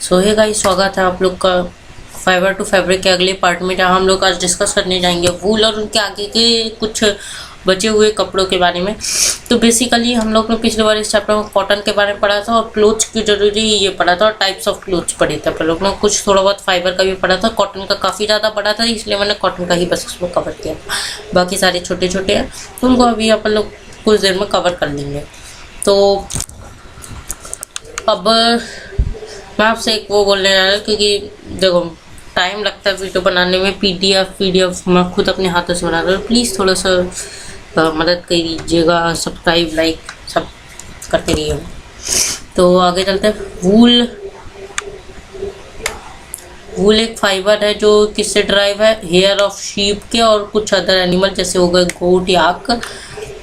सो hey guys, स्वागत है आप लोग का फाइबर टू फैब्रिक के अगले पार्ट में, जहाँ हम लोग आज डिस्कस करने जाएंगे वूल और उनके आगे के कुछ बचे हुए कपड़ों के बारे में। तो बेसिकली हम लोग ने पिछले बार इस चैप्टर में कॉटन के बारे में पढ़ा था और क्लोथ्स की जरूरी ये पढ़ा था और टाइप्स ऑफ क्लोथ्स पढ़े थे। पर लोग ने कुछ थोड़ा बहुत फाइबर का भी पढ़ा था। कॉटन का काफ़ी ज़्यादा पढ़ा था, इसलिए मैंने कॉटन का ही बस इसमें कवर किया। बाकी सारे छोटे छोटे हैं, तो उनको अभी अपन लोग कुछ देर में कवर कर लेंगे। तो अब मैं आपसे एक वो बोलने जा रहा हूँ, क्योंकि देखो टाइम लगता है वीडियो बनाने में। पीडीएफ मैं खुद अपने हाथों से बना रहा हूँ। प्लीज़ थोड़ा सा मदद करिएगा, सब्सक्राइब लाइक सब करते रहिए। तो आगे चलते हैं। वूल एक फाइबर है जो किससे ड्राइव है? हेयर ऑफ शीप के और कुछ अदर एनिमल जैसे हो गए गोट, याक।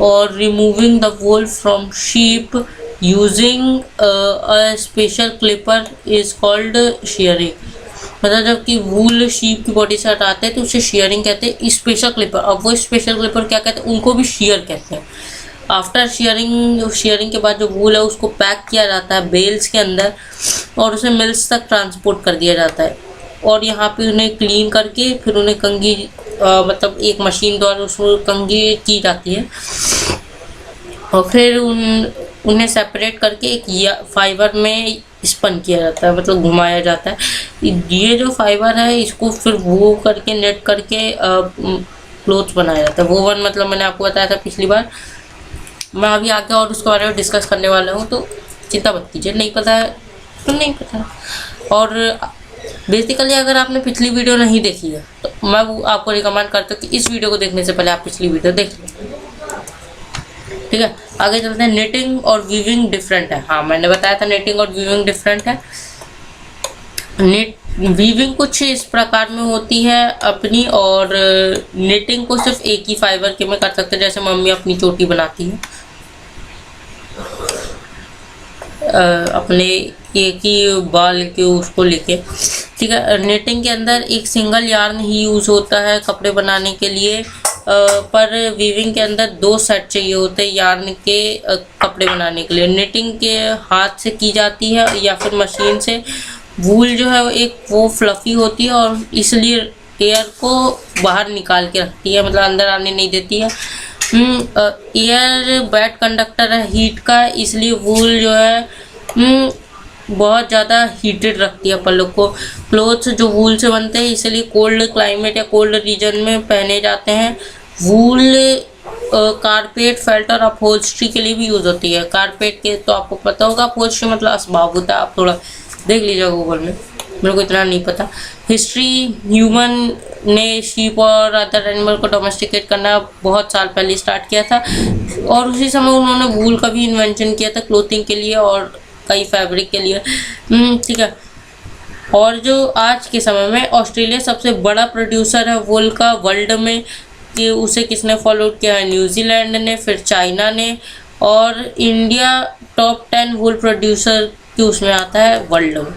और removing the wool from sheep using a special clipper is called sharing. मतलब जबकि वूल शीप की बॉडी से हटाते हैं तो उसे शेयरिंग कहते हैं। स्पेशल क्लिपर, अब वो स्पेशल क्लिपर क्या कहते हैं? उनको भी शेयर कहते हैं। आफ्टर शेयरिंग के बाद जो वूल है उसको पैक किया जाता है बेल्स के अंदर और उसे मिल्स तक ट्रांसपोर्ट कर दिया जाता है। और यहाँ पे उन्हें क्लीन करके फिर उन्हें कंघी मतलब एक मशीन द्वारा उसमें कंघी की जाती है और फिर उन्हें सेपरेट करके एक फाइबर में स्पन किया जाता है, मतलब घुमाया जाता है। ये जो फाइबर है इसको फिर वो करके नेट करके क्लोथ बनाया जाता है। वोवन मतलब मैंने आपको बताया था पिछली बार। मैं अभी आगे और उसके बारे में डिस्कस करने वाला हूँ, तो चिंता मत कीजिए। नहीं पता है तो नहीं पता। और बेसिकली अगर आपने पिछली वीडियो नहीं देखी है तो मैं आपको रिकमेंड करता हूँ कि इस वीडियो को देखने से पहले आप पिछली वीडियो देख लें। ठीक है, आगे चलते हैं। निटिंग और वीविंग डिफरेंट है। हाँ, मैंने बताया था निटिंग और वीविंग डिफरेंट है। वीविंग कुछ इस प्रकार में होती है अपनी, और निटिंग को सिर्फ एक ही फाइबर के में कर सकते हैं, जैसे मम्मी अपनी चोटी बनाती है अपने एक ही बाल के उसको लेके। ठीक है, निटिंग के अंदर एक सिंगल यार्न ही यूज होता है कपड़े बनाने के लिए, पर वीविंग के अंदर दो सेट चाहिए होते हैं यार्न के कपड़े बनाने के लिए। निटिंग के हाथ से की जाती है या फिर मशीन से। वूल जो है वो फ्लफी होती है और इसलिए एयर को बाहर निकाल के रखती है, मतलब अंदर आने नहीं देती है। एयर बैड कंडक्टर है हीट का, इसलिए वूल जो है बहुत ज़्यादा हीटेड रखती है अपन लोग को। क्लोथ्स जो वूल से बनते हैं इसलिए कोल्ड क्लाइमेट या कोल्ड रीजन में पहने जाते हैं। वूल कारपेट, फेल्ट और अपहोल्स्ट्री के लिए भी यूज़ होती है। कारपेट के तो आपको पता होगा, अपहोल्स्ट्री मतलब असबाब होता है। आप थोड़ा देख लीजिएगा गूगल में, मेरे को इतना नहीं पता। हिस्ट्री, ह्यूमन ने शीप और अदर एनिमल को डोमेस्टिकेट करना बहुत साल पहले स्टार्ट किया था और उसी समय उन्होंने वूल का भी इन्वेंशन किया था क्लोथिंग के लिए और कई फैब्रिक के लिए। ठीक है, और जो आज के समय में ऑस्ट्रेलिया सबसे बड़ा प्रोड्यूसर है वूल का वर्ल्ड में, कि उसे किसने फॉलो किया है? न्यूजीलैंड ने, फिर चाइना ने, और इंडिया टॉप 10 वूल प्रोड्यूसर की उसमें आता है वर्ल्ड में।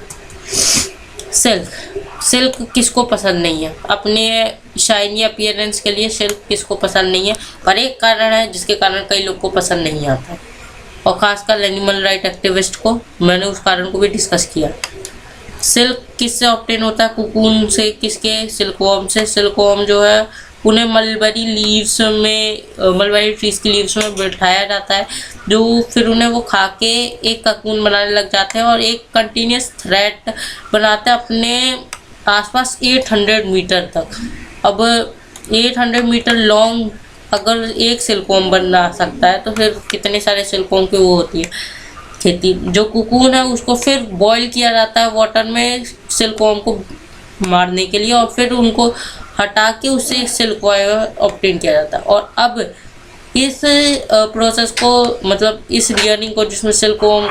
सिल्क किसको पसंद नहीं है? अपने शाइनी अपीयरेंस के लिए सिल्क किसको पसंद नहीं है? पर एक कारण है जिसके कारण कई लोग को पसंद नहीं आता, और खासकर एनिमल राइट एक्टिविस्ट को। मैंने उस कारण को भी डिस्कस किया। सिल्क किससे ऑब्टेन होता है? कुकून से। किसके? सिल्कवॉर्म से। सिल्कवॉर्म जो है उन्हें मलबरी ट्रीज की लीव्स में बिठाया जाता है, जो फिर उन्हें वो खा के एक ककून बनाने लग जाते हैं और एक कंटिन्यूस थ्रेड बनाते हैं अपने आसपास 800 मीटर तक। अब 800 मीटर लॉन्ग अगर एक सिल्कवॉर्म बना सकता है तो फिर कितने सारे सिल्कवॉर्म की वो होती है खेती। जो कुकून है उसको फिर बॉईल किया जाता है वाटर में सिल्कवॉर्म को मारने के लिए, और फिर उनको हटा के उससे सिल्कवॉर्म ऑब्टेन किया जाता है। और अब इस प्रोसेस को, मतलब इस रियरिंग को जिसमें सिल्कवॉर्म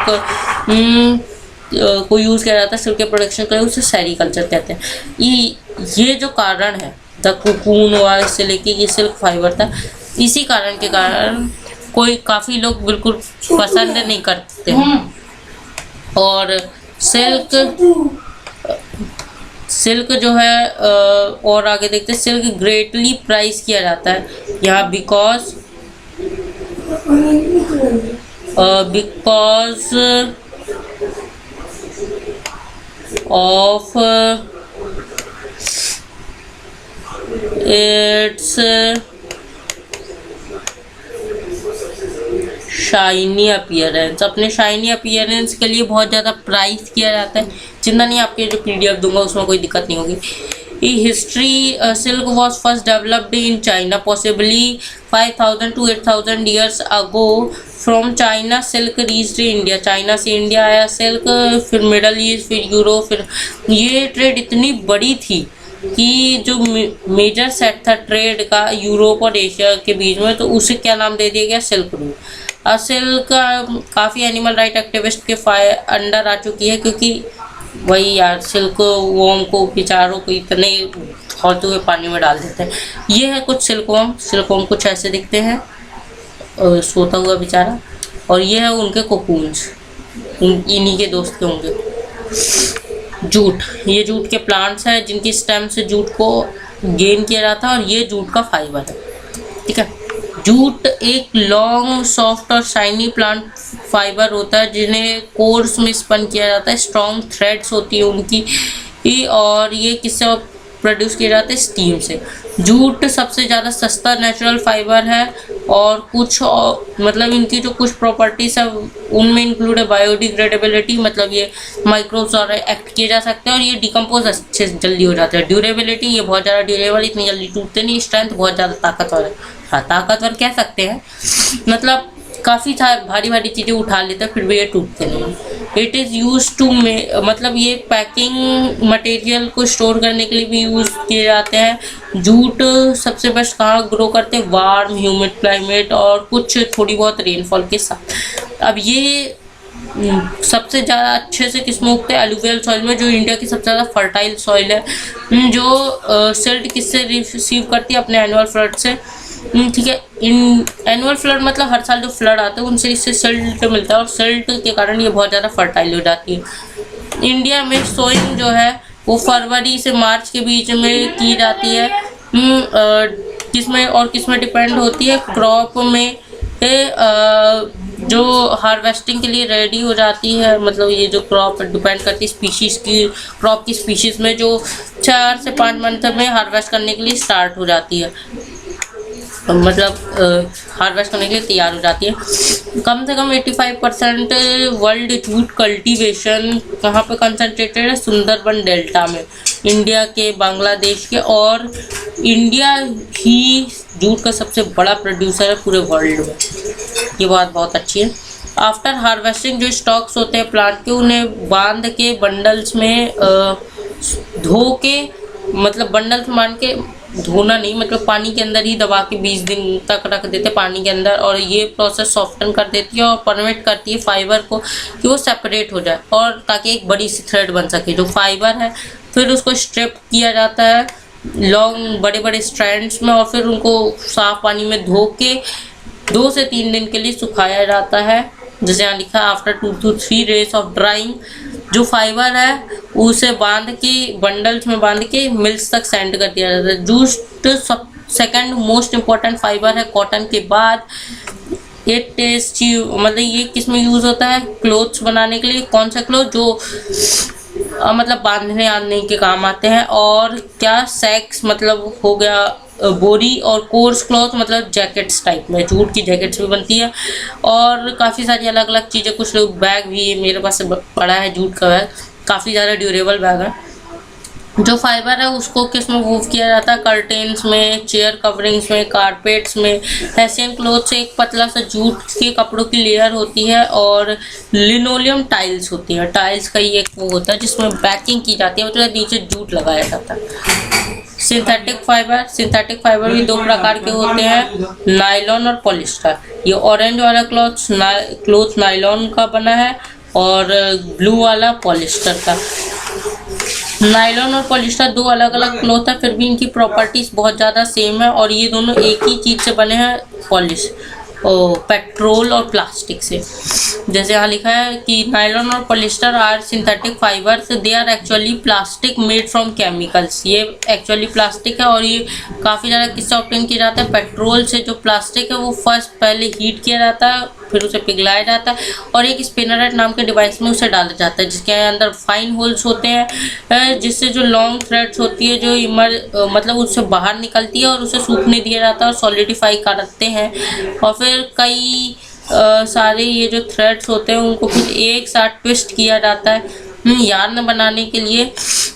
को यूज़ किया जाता है सिल्क के प्रोडक्शन के लिए, उसे सेरीकल्चर कहते हैं। ये जो कारण है द कुकून हुआ इससे लेके ये सिल्क फाइबर था, इसी कारण के कारण काफ़ी लोग बिल्कुल पसंद नहीं करते हैं। और सिल्क जो है और आगे देखते हैं, सिल्क ग्रेटली प्राइस किया जाता है यहाँ because of its shiny appearance. अपने शाइनी अपीयरेंस के लिए बहुत ज़्यादा प्राइस किया जाता है। चिंता नहीं, आपके जो PDF दूंगा उसमें कोई दिक्कत नहीं होगी। History silk was first developed in China possibly 5000 to 8000 years ago। From China silk reached India. China से इंडिया आया सिल्क, फिर मिडल ईस्ट, फिर यूरोप। फिर ये ट्रेड इतनी बड़ी थी कि जो मेजर सेट था ट्रेड का यूरोप और एशिया के बीच में, तो उसे क्या नाम दे दिया गया, सिल्क रूट। सिल्क काफ़ी एनिमल राइट एक्टिविस्ट के अंडर आ चुकी है, क्योंकि वही यार सिल्क वॉर्म को बेचारों को इतने होते हुए पानी में डाल देते हैं। ये है कुछ सिल्क वॉर्म। सिल्क वॉर्म कुछ ऐसे दिखते हैं, सोता हुआ बेचारा। और ये है उनके कोकून्स, इन्हीं के दोस्त के होंगे। जूट, ये जूट के प्लांट्स हैं जिनकी स्टेम से जूट को गेन किया जाता है, और ये जूट का फाइबर है। ठीक है, जूट एक लॉन्ग सॉफ्ट और शाइनी प्लांट फाइबर होता है जिन्हें कोर्स में स्पन किया जाता है। स्ट्रॉन्ग थ्रेड्स होती है उनकी, और ये किससे प्रोड्यूस किया जाता है, स्टीम से। जूट सबसे ज़्यादा सस्ता नेचुरल फाइबर है, और कुछ मतलब इनकी जो कुछ प्रॉपर्टीज है उनमें इंक्लूड है बायोडिग्रेडेबिलिटी, मतलब ये माइक्रोब्स और एक्ट किए जा सकते हैं, और ये डिकम्पोज अच्छे से जल्दी हो जाते हैं। ड्यूरेबिलिटी, ये बहुत ज़्यादा ड्यूरेबल, इतनी जल्दी टूटते नहीं। स्ट्रेंथ, बहुत ज़्यादा ताकतवर है। हाँ, ताकतवर कह सकते हैं, मतलब काफ़ी भारी भारी चीज़ें उठा लेते हैं फिर भी ये टूटते नहीं। इट इज़ यूज टू मतलब ये पैकिंग मटेरियल को स्टोर करने के लिए भी यूज़ किए जाते हैं। जूट सबसे बेस्ट कहाँ ग्रो करते हैं, वार्म ह्यूमिड क्लाइमेट और कुछ थोड़ी बहुत रेनफॉल के साथ। अब ये सबसे ज़्यादा अच्छे से किस में उगते हैं, एलुवियल सॉइल में, जो इंडिया की सबसे ज़्यादा फर्टाइल सॉइल है, जो सिल्ट किससे रिसीव करती है, अपने एनुअल फ्लड से। ठीक है, इन एनुअल फ्लड मतलब हर साल जो फ्लड आते हैं उनसे इससे सिल्ट मिलता है, और सिल्ट के कारण ये बहुत ज़्यादा फर्टाइल हो जाती है। इंडिया में सोइंग जो है वो फरवरी से मार्च के बीच में की जाती है। किसमें और किसमें डिपेंड होती है, क्रॉप में जो हार्वेस्टिंग के लिए रेडी हो जाती है, मतलब ये जो क्रॉप डिपेंड करती है स्पीशीज़ की, क्रॉप की स्पीशीज़ में, जो 4 से 5 मंथ में हार्वेस्ट करने के लिए स्टार्ट हो जाती है, मतलब हार्वेस्ट करने के लिए तैयार हो जाती है। कम से कम 85% वर्ल्ड जूट कल्टीवेशन कहाँ पे कंसंट्रेटेड है, सुंदरबन डेल्टा में, इंडिया के, बांग्लादेश के, और इंडिया ही जूट का सबसे बड़ा प्रोड्यूसर है पूरे वर्ल्ड में। ये बात बहुत अच्छी है। आफ्टर हार्वेस्टिंग जो स्टॉक्स होते हैं प्लांट के, उन्हें बांध के बंडल्स में धो के, मतलब बंडल्स मान के धोना नहीं, मतलब पानी के अंदर ही दबा के 20 दिन तक रख देते पानी के अंदर, और ये प्रोसेस सॉफ्टन कर देती है और परमिट करती है फाइबर को कि वो सेपरेट हो जाए, और ताकि एक बड़ी सी थ्रेड बन सके जो फाइबर है। फिर उसको स्ट्रिप किया जाता है लॉन्ग बड़े बड़े स्ट्रैंड्स में, और फिर उनको साफ पानी में धो के 2 से 3 दिन के लिए सुखाया जाता है। जैसे यहाँ लिखा है, after 2 to 3 days of drawing जो फाइबर है उसे बांध के बंडल्स में बांध के मिल्स तक सेंड कर दिया जाता है। Jute second most important fibre है कॉटन के बाद। इट मतलब ये किस में यूज़ होता है, क्लोथ्स बनाने के लिए। कौन सा क्लोथ, जो मतलब बांधने आने के काम आते हैं। और क्या, सेक्स मतलब हो गया बोरी, और कोर्स क्लॉथ मतलब जैकेट्स टाइप में, जूट की जैकेट्स भी बनती है, और काफ़ी सारी अलग अलग चीज़ें। कुछ लोग बैग भी, मेरे पास पड़ा है जूट का बैग, काफ़ी ज़्यादा ड्यूरेबल बैग है। जो फाइबर है उसको किस में वूव किया जाता है, कर्टेन्स में, चेयर कवरिंग्स में, कारपेट्स में। हेसियन क्लोथ से एक पतला सा जूट के कपड़ों की लेयर होती है, और लिनोलियम टाइल्स होती है। टाइल्स का ही एक वो होता है जिसमें बैकिंग की जाती है, मतलब नीचे जूट लगाया जाता है। सिंथेटिक फाइबर भी 2 प्रकार के होते हैं, नायलॉन और पॉलिस्टर। ये ऑरेंज वाला क्लोथ नायलॉन का बना है, और ब्लू वाला पॉलिस्टर का। नायलॉन और पॉलिस्टर 2 अलग अलग क्लोथ है, फिर भी इनकी प्रॉपर्टीज बहुत ज़्यादा सेम है, और ये दोनों एक ही चीज़ से बने हैं, पेट्रोल और प्लास्टिक से। जैसे यहाँ लिखा है कि नायलॉन और polyester are synthetic fibres, they are actually plastic made from chemicals. ये एक्चुअली प्लास्टिक है, और ये काफ़ी ज़्यादा किससे ऑब्टेन किया जाता है, पेट्रोल से। जो प्लास्टिक है वो पहले हीट किया जाता है फिर उसे पिघलाया जाता है और एक स्पिनरेट नाम के डिवाइस में उसे डाला जाता है, जिसके अंदर फाइन होल्स होते हैं, जिससे जो लॉन्ग थ्रेड्स होती है जो मतलब उससे बाहर निकलती है और उसे सूखने दिया जाता है और सॉलिडिफाई करते हैं। और फिर कई सारे ये जो थ्रेड्स होते हैं उनको फिर एक साथ ट्विस्ट किया जाता है यार्न बनाने के लिए।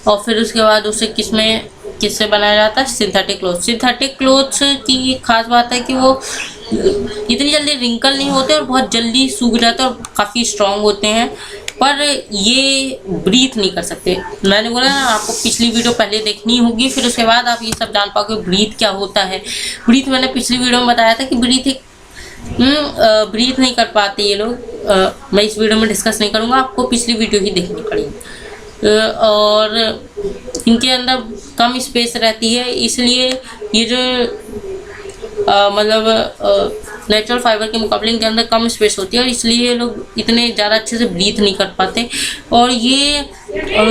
और फिर उसके बाद उसे किससे बनाया जाता है? Synthetic cloth. सिंथेटिक क्लोथ्स की खास बात है कि वो इतनी जल्दी रिंकल नहीं होते और बहुत जल्दी सूख जाते हैं और काफ़ी स्ट्रॉन्ग होते हैं, पर ये ब्रीथ नहीं कर सकते। मैंने बोला ना, आपको पिछली वीडियो पहले देखनी होगी, फिर उसके बाद आप ये सब जान पाओगे ब्रीथ क्या होता है। ब्रीथ मैंने पिछली वीडियो में बताया था कि ब्रीथ नहीं कर पाते ये लोग। मैं इस वीडियो में डिस्कस नहीं करूँगा, आपको पिछली वीडियो ही देखनी पड़ेगी। और इनके अंदर कम स्पेस रहती है, इसलिए ये जो मतलब नेचुरल फाइबर के मुकाबले इनके अंदर कम स्पेस होती है और इसलिए ये लोग इतने ज़्यादा अच्छे से ब्रीथ नहीं कर पाते। और ये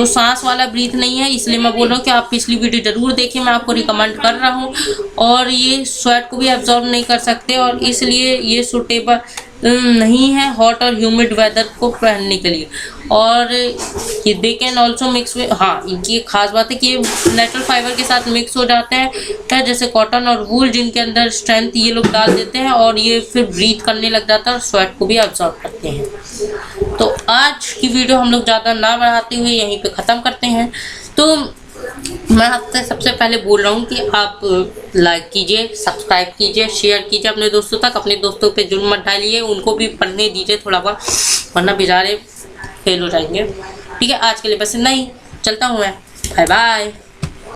सांस वाला ब्रीथ नहीं है, इसलिए मैं बोल रहा हूँ कि आप पिछली वीडियो ज़रूर देखिए, मैं आपको रिकमेंड कर रहा हूँ। और ये स्वेट को भी एब्जॉर्ब नहीं कर सकते और इसलिए ये सूटेबल नहीं है हॉट और ह्यूमिड वेदर को पहनने के लिए। और ये दे कैन ऑल्सो मिक्स में, हाँ इनकी एक खास बात है कि ये नेचुरल फाइबर के साथ मिक्स हो जाते हैं, जैसे कॉटन और वूल, जिनके अंदर स्ट्रेंथ ये लोग डाल देते हैं और ये फिर ब्रीथ करने लग जाता है और स्वेट को भी एब्जॉर्ब करते हैं। तो आज की वीडियो हम लोग ज़्यादा ना बढ़ाते हुए यहीं पे ख़त्म करते हैं। तो मैं आपसे सबसे पहले बोल रहा हूँ कि आप लाइक कीजिए, सब्सक्राइब कीजिए, शेयर कीजिए अपने दोस्तों तक। अपने दोस्तों पे जुल्म मत डालिए, उनको भी पढ़ने दीजिए थोड़ा बहुत, वरना बेचारे फेल हो जाएंगे। ठीक है, आज के लिए बस इतना ही, चलता हूँ मैं, बाय बाय।